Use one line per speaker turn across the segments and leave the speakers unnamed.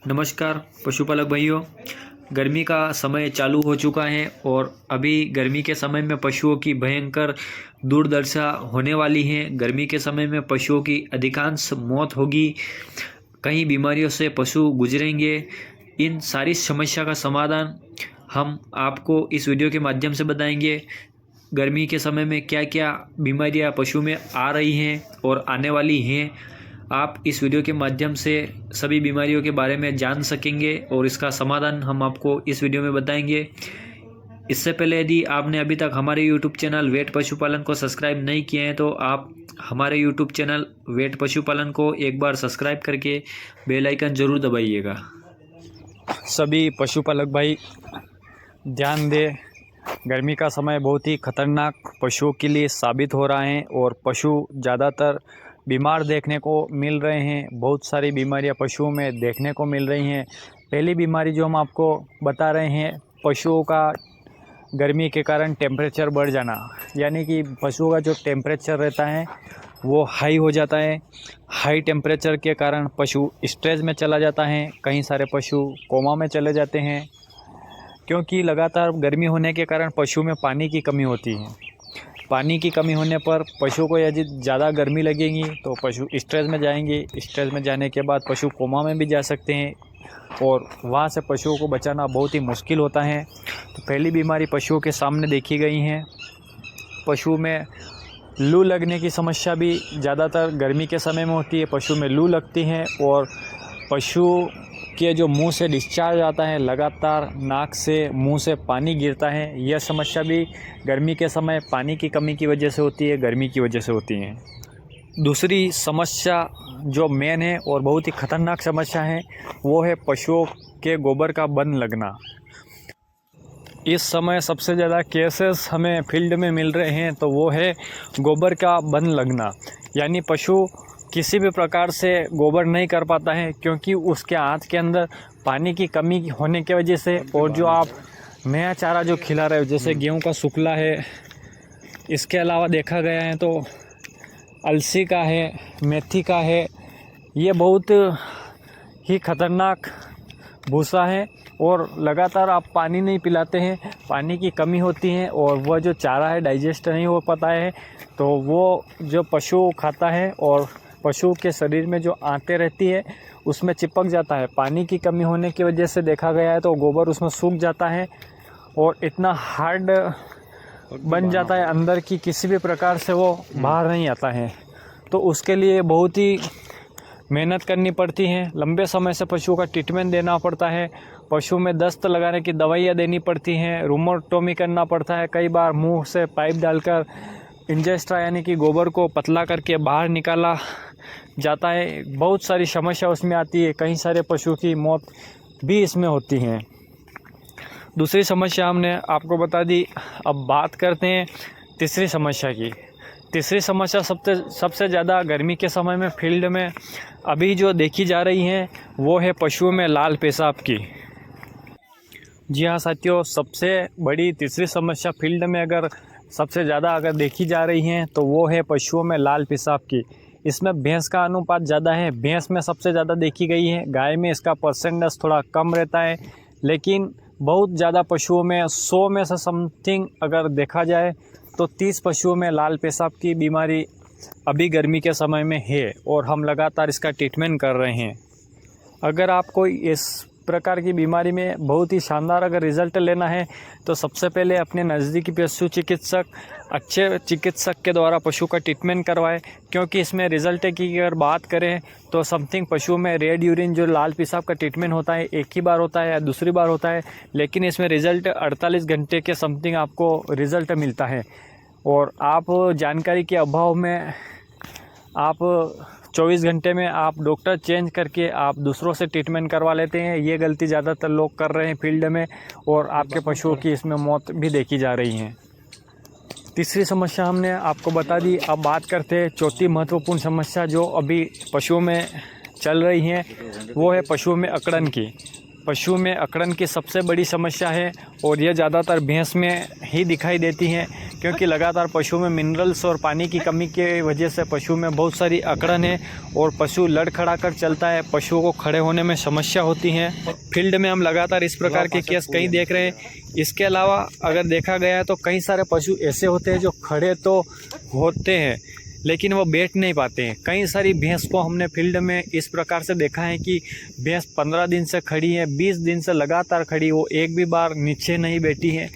नमस्कार पशुपालक भाइयों। गर्मी का समय चालू हो चुका है और अभी गर्मी के समय में पशुओं की भयंकर दुर्दशा होने वाली है। गर्मी के समय में पशुओं की अधिकांश मौत होगी, कई बीमारियों से पशु गुजरेंगे। इन सारी समस्या का समाधान हम आपको इस वीडियो के माध्यम से बताएंगे। गर्मी के समय में क्या क्या बीमारियां पशु में आ रही हैं और आने वाली हैं, आप इस वीडियो के माध्यम से सभी बीमारियों के बारे में जान सकेंगे और इसका समाधान हम आपको इस वीडियो में बताएंगे। इससे पहले यदि आपने अभी तक हमारे यूट्यूब चैनल वेट पशुपालन को सब्सक्राइब नहीं किए हैं तो आप हमारे यूट्यूब चैनल वेट पशुपालन को एक बार सब्सक्राइब करके बेल आइकन ज़रूर दबाइएगा।
सभी पशुपालक भाई ध्यान दें, गर्मी का समय बहुत ही खतरनाक पशुओं के लिए साबित हो रहा है और पशु ज़्यादातर बीमार देखने को मिल रहे हैं। बहुत सारी बीमारियां पशुओं में देखने को मिल रही हैं। पहली बीमारी जो हम आपको बता रहे हैं, पशुओं का गर्मी के कारण टेम्परेचर बढ़ जाना, यानी कि पशुओं का जो टेम्परेचर रहता है वो हाई हो जाता है। हाई टेम्परेचर के कारण पशु स्ट्रेस में चला जाता है, कई सारे पशु कोमा में चले जाते हैं, क्योंकि लगातार गर्मी होने के कारण पशु में पानी की कमी होती है। पानी की कमी होने पर पशु को यदि ज़्यादा गर्मी लगेगी तो पशु स्ट्रेस में जाएंगे। स्ट्रेस में जाने के बाद पशु कोमा में भी जा सकते हैं और वहाँ से पशुओं को बचाना बहुत ही मुश्किल होता है। तो पहली बीमारी पशुओं के सामने देखी गई है। पशु में लू लगने की समस्या भी ज़्यादातर गर्मी के समय में होती है। पशु में लू लगती है और पशु के जो मुंह से डिस्चार्ज आता है, लगातार नाक से मुंह से पानी गिरता है, यह समस्या भी गर्मी के समय पानी की कमी की वजह से होती है, गर्मी की वजह से होती है। दूसरी समस्या जो मेन है और बहुत ही ख़तरनाक समस्या है वो है पशुओं के गोबर का बन लगना। इस समय सबसे ज़्यादा केसेस हमें फील्ड में मिल रहे हैं तो वो है गोबर का बन लगना, यानी पशु किसी भी प्रकार से गोबर नहीं कर पाता है क्योंकि उसके हाथ के अंदर पानी की कमी होने की वजह से। और जो आप नया चारा जो खिला रहे हो, जैसे गेहूं का सुखला है, इसके अलावा देखा गया है तो अलसी का है, मेथी का है, ये बहुत ही खतरनाक भूसा है और लगातार आप पानी नहीं पिलाते हैं, पानी की कमी होती है और वह जो चारा है डाइजेस्ट नहीं हो पाता है, तो वो जो पशु खाता है और पशु के शरीर में जो आंतें रहती है उसमें चिपक जाता है। पानी की कमी होने की वजह से देखा गया है तो गोबर उसमें सूख जाता है और इतना हार्ड बन जाता है अंदर की किसी भी प्रकार से वो बाहर नहीं आता है। तो उसके लिए बहुत ही मेहनत करनी पड़ती है, लंबे समय से पशुओं का ट्रीटमेंट देना पड़ता है, पशु में दस्त लगाने की दवाइयाँ देनी पड़ती हैं, रूमोटोमी करना पड़ता है, कई बार मुंह से पाइप डालकर इंजेस्ट्रा यानी कि गोबर को पतला करके बाहर निकाला जाता है। बहुत सारी समस्या उसमें आती है, कई सारे पशु की मौत भी इसमें होती हैं। दूसरी समस्या हमने आपको बता दी। अब बात करते हैं तीसरी समस्या की। तीसरी समस्या सबसे ज़्यादा गर्मी के समय में फील्ड में अभी जो देखी जा रही है वो है पशुओं में लाल पेशाब की। जी हाँ साथियों, सबसे बड़ी तीसरी समस्या फील्ड में अगर सबसे ज़्यादा अगर देखी जा रही है तो वो है पशुओं में लाल पेशाब की। इसमें भैंस का अनुपात ज़्यादा है, भैंस में सबसे ज़्यादा देखी गई है, गाय में इसका परसेंटेज थोड़ा कम रहता है, लेकिन बहुत ज़्यादा पशुओं में 100 में से समथिंग अगर देखा जाए तो 30 पशुओं में लाल पेशाब की बीमारी अभी गर्मी के समय में है और हम लगातार इसका ट्रीटमेंट कर रहे हैं। अगर आपको इस प्रकार की बीमारी में बहुत ही शानदार अगर रिज़ल्ट लेना है तो सबसे पहले अपने नज़दीकी पशु चिकित्सक, अच्छे चिकित्सक के द्वारा पशु का ट्रीटमेंट करवाएं, क्योंकि इसमें रिज़ल्ट की अगर बात करें तो समथिंग पशुओं में रेड यूरिन जो लाल पेशाब का ट्रीटमेंट होता है एक ही बार होता है या दूसरी बार होता है, लेकिन इसमें रिज़ल्ट 48 घंटे के समथिंग आपको रिज़ल्ट मिलता है। और आप जानकारी के अभाव में आप 24 घंटे में आप डॉक्टर चेंज करके आप दूसरों से ट्रीटमेंट करवा लेते हैं। ये गलती ज़्यादातर लोग कर रहे हैं फील्ड में और आपके पशुओं की इसमें मौत भी देखी जा रही है। तीसरी समस्या हमने आपको बता दी। अब बात करते हैं चौथी महत्वपूर्ण समस्या जो अभी पशुओं में चल रही है, वो है पशुओं में अकड़न की। पशु में अकड़न की सबसे बड़ी समस्या है और यह ज़्यादातर भैंस में ही दिखाई देती है, क्योंकि लगातार पशु में मिनरल्स और पानी की कमी के वजह से पशु में बहुत सारी अकड़न है और पशु लड़खड़ा कर चलता है, पशुओं को खड़े होने में समस्या होती है। फील्ड में हम लगातार इस प्रकार के केस कई देख रहे हैं। इसके अलावा अगर देखा गया है तो कई सारे पशु ऐसे होते हैं जो खड़े तो होते हैं लेकिन वो बैठ नहीं पाते हैं। कई सारी भैंस को हमने फील्ड में इस प्रकार से देखा है कि भैंस 15 दिन से खड़ी है, 20 दिन से लगातार खड़ी, वो एक भी बार नीचे नहीं बैठी है।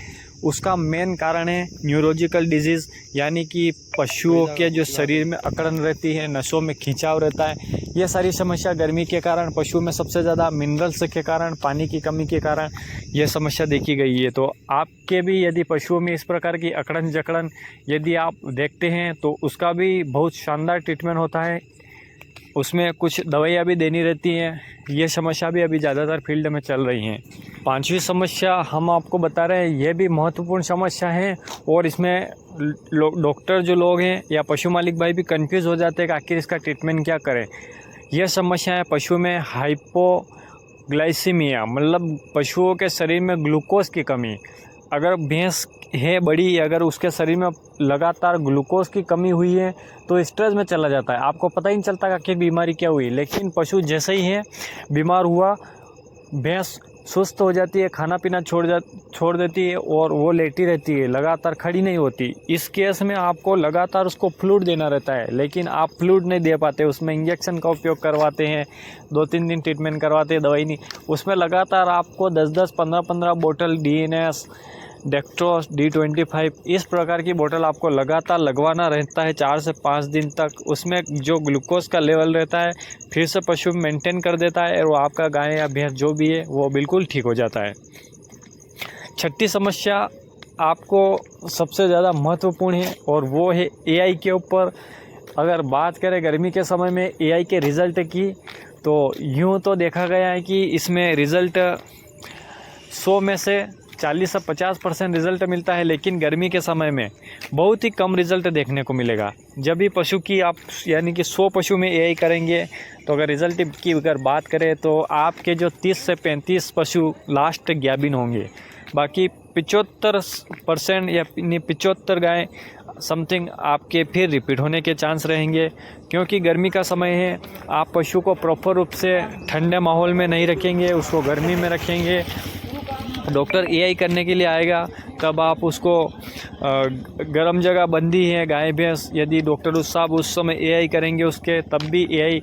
उसका मेन कारण है न्यूरोलॉजिकल डिजीज़, यानी कि पशुओं के जो शरीर में अकड़न रहती है, नसों में खिंचाव रहता है। ये सारी समस्या गर्मी के कारण, पशु में सबसे ज़्यादा मिनरल्स के कारण, पानी की कमी के कारण ये समस्या देखी गई है। तो आपके भी यदि पशुओं में इस प्रकार की अकड़न जकड़न यदि आप देखते हैं तो उसका भी बहुत शानदार ट्रीटमेंट होता है। उसमें कुछ दवाइयाँ भी देनी रहती हैं। ये समस्या भी अभी ज़्यादातर फील्ड में चल रही हैं। 5वीं समस्या हम आपको बता रहे हैं, ये भी महत्वपूर्ण समस्या है और इसमें डॉक्टर जो लोग हैं या पशु मालिक भाई भी कंफ्यूज हो जाते हैं कि आखिर इसका ट्रीटमेंट क्या करें। यह समस्या है पशु में हाइपोग्लाइसीमिया, मतलब पशुओं के शरीर में ग्लूकोज की कमी। अगर भैंस है बड़ी, अगर उसके शरीर में लगातार ग्लूकोज की कमी हुई है तो स्ट्रेस में चला जाता है, आपको पता ही नहीं चलता कि आखिर बीमारी क्या हुई। लेकिन पशु जैसे ही है बीमार हुआ, भैंस सुस्त हो जाती है, खाना पीना छोड़ देती है और वो लेटी रहती है, लगातार खड़ी नहीं होती। इस केस में आपको लगातार उसको फ्लूइड देना रहता है, लेकिन आप फ्लूइड नहीं दे पाते, उसमें इंजेक्शन का उपयोग करवाते हैं, 2-3 दिन ट्रीटमेंट करवाते हैं, दवाई नहीं। उसमें लगातार आपको 10-10, 15-15 बोतल DNS, डेक्ट्रोस, D25 इस प्रकार की बोतल आपको लगातार लगवाना रहता है 4 से 5 दिन तक। उसमें जो ग्लूकोज का लेवल रहता है फिर से पशु मेंटेन कर देता है और वो आपका गाय या भैंस जो भी है वो बिल्कुल ठीक हो जाता है। 6ठी समस्या आपको सबसे ज़्यादा महत्वपूर्ण है और वो है AI के ऊपर। अगर बात करें गर्मी के समय में AI के रिज़ल्ट की, तो यूँ तो देखा गया है कि इसमें रिज़ल्ट 100 में से 40 से 50% रिज़ल्ट मिलता है, लेकिन गर्मी के समय में बहुत ही कम रिज़ल्ट देखने को मिलेगा। जब भी पशु की आप यानी कि 100 पशु में AI करेंगे तो अगर रिज़ल्ट की अगर बात करें तो आपके जो 30 से 35 पशु लास्ट ज्ञाबिन होंगे, बाकी 75% या 75 गाय समथिंग आपके फिर रिपीट होने के चांस रहेंगे। क्योंकि गर्मी का समय है, आप पशु को प्रॉपर रूप से ठंडे माहौल में नहीं रखेंगे, उसको गर्मी में रखेंगे। डॉक्टर AI करने के लिए आएगा तब आप उसको गर्म जगह बंदी है गाय भैंस, यदि डॉक्टर साहब उस समय AI करेंगे उसके, तब भी AI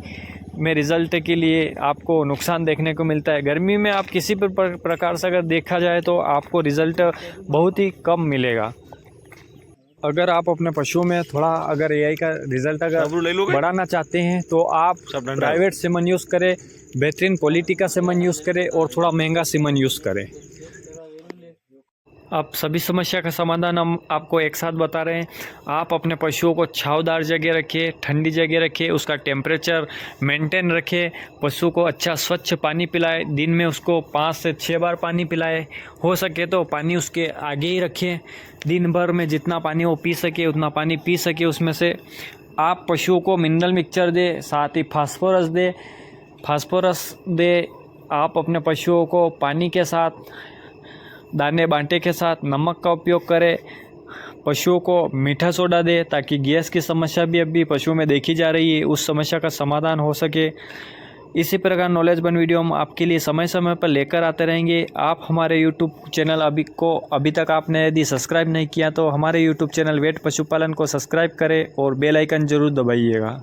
में रिज़ल्ट के लिए आपको नुकसान देखने को मिलता है। गर्मी में आप किसी प्रकार से अगर देखा जाए तो आपको रिज़ल्ट बहुत ही कम मिलेगा। अगर आप अपने पशुओं में थोड़ा अगर AI का रिज़ल्ट अगर बढ़ाना चाहते हैं तो आप प्राइवेट सीमन यूज़ करें, बेहतरीन क्वालिटी का सीमन यूज़ करें और थोड़ा महंगा सीमन यूज़ करें। अब सभी समस्या का समाधान हम आपको एक साथ बता रहे हैं। आप अपने पशुओं को छावदार जगह रखें, ठंडी जगह रखें, उसका टेम्परेचर मेंटेन रखें, पशु को अच्छा स्वच्छ पानी पिलाएं, दिन में उसको 5 से 6 बार पानी पिलाएं, हो सके तो पानी उसके आगे ही रखें, दिन भर में जितना पानी वो पी सके उतना पानी पी सके। उसमें से आप पशुओं को मिनरल मिक्सचर दें, साथ ही फास्फोरस दे। आप अपने पशुओं को पानी के साथ, दाने बांटे के साथ नमक का उपयोग करें। पशुओं को मीठा सोडा दे ताकि गैस की समस्या भी अभी पशुओं में देखी जा रही है, उस समस्या का समाधान हो सके। इसी प्रकार नॉलेज बन वीडियो हम आपके लिए समय समय पर लेकर आते रहेंगे। आप हमारे YouTube चैनल अभी तक आपने यदि सब्सक्राइब नहीं किया तो हमारे YouTube चैनल वेट पशुपालन को सब्सक्राइब करें और बेल आइकन ज़रूर दबाइएगा।